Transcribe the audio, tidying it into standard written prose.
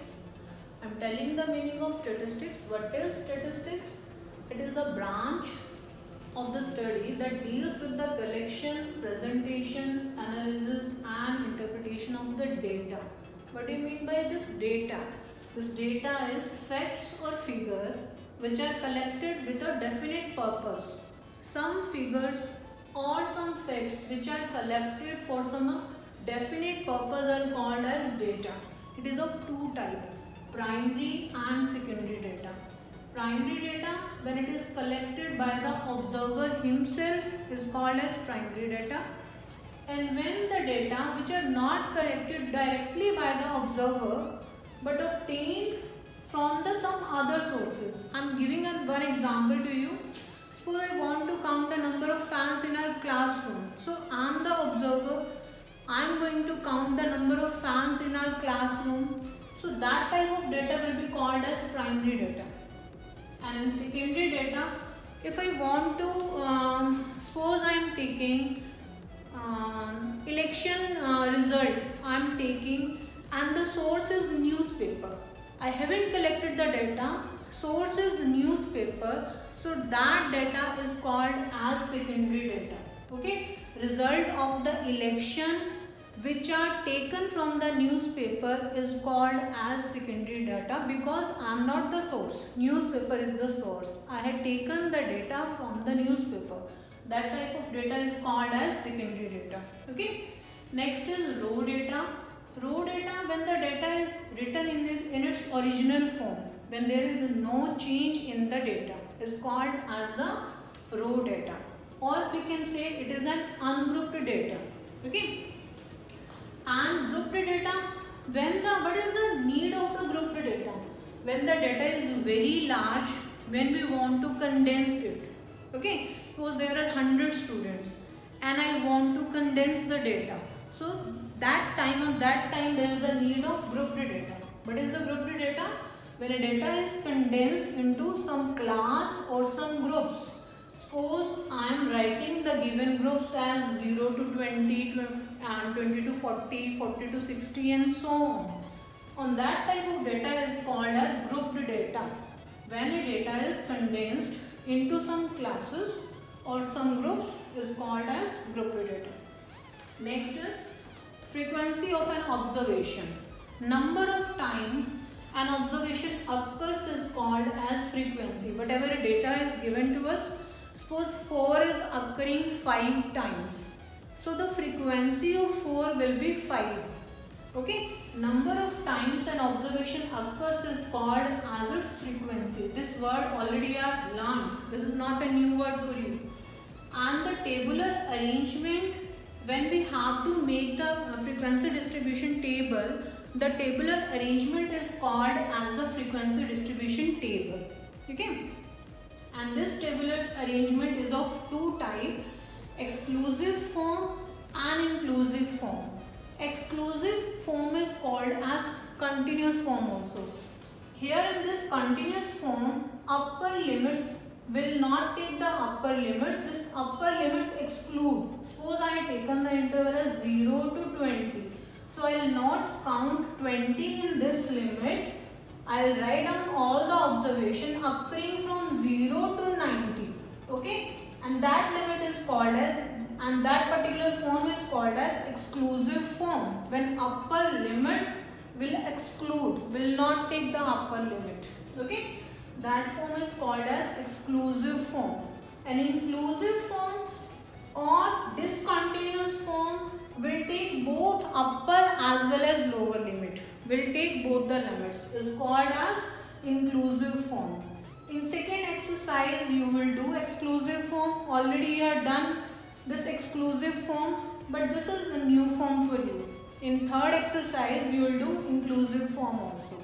statistics. I am telling the meaning of statistics. What is statistics? It is the branch of the study that deals with the collection, presentation, analysis and interpretation of the data. What do you mean by this data? This data is facts or figure which are collected with a definite purpose. Some figures or some facts which are collected for some definite purpose are called as data. It is of two types, primary and secondary data. Primary data, when it is collected by the observer himself, is called as primary data. And when the data which are not collected directly by the observer but obtained from some other sources. I am giving one example to you. Suppose I want to count the number of fans in our classroom. So I am the observer. I am going to count the number of fans in our classroom. So that type of data will be called as primary data. And in secondary data, if I want to, suppose I am taking election result, I am taking and the source is newspaper. I haven't collected the data, source is newspaper, so that data is called as secondary data. Okay, result of the election which are taken from the newspaper is called as secondary data because I am not the source, newspaper is the source. I had taken the data from the newspaper. That type of data is called as secondary data. Okay. Next is raw data. Raw data, when the data is written in its original form, when there is no change in the data, is called as the raw data, or we can say it is an ungrouped data. Okay. And grouped data, what is the need of the grouped data? When the data is very large, when we want to condense it. Okay. Suppose there are 100 students and I want to condense the data. So that time there is the need of grouped data. What is the grouped data? When a data is condensed into some class or some groups. Suppose I am writing the given groups as 0 to 20 and 20 to 40, 40 to 60 and so on. On that type of data is called as grouped data. When a data is condensed into some classes or some groups is called as grouped data. Next is frequency of an observation. Number of times an observation occurs is called as frequency. Whatever data is given to us, suppose 4 is occurring 5 times. So the frequency of 4 will be 5. Okay. Number of times an observation occurs is called as its frequency. This word already I have learned. This is not a new word for you. And the tabular arrangement, when we have to make the frequency distribution table, the tabular arrangement is called as the frequency distribution table. Okay. And this tabular arrangement is of two types, exclusive form and inclusive form. Exclusive form is called as continuous form also. Here in this continuous form, upper limits will not take the upper limits. This upper limits exclude. Suppose I have taken the interval as 0 to 20. So I will not count 20 in this limit. I will write down all the observation occurring from 0 to 90. Okay. And that limit is called as, and that particular form is called as exclusive form. When upper limit will exclude, will not take the upper limit. Okay. That form is called as exclusive form. An inclusive form or discontinuous form will take both upper as well as lower limit. Will take both the limits. Is called as inclusive form. In second exercise you will do exclusive form. Already you have done this exclusive form, but this is the new form for you. In third exercise you will do inclusive form also.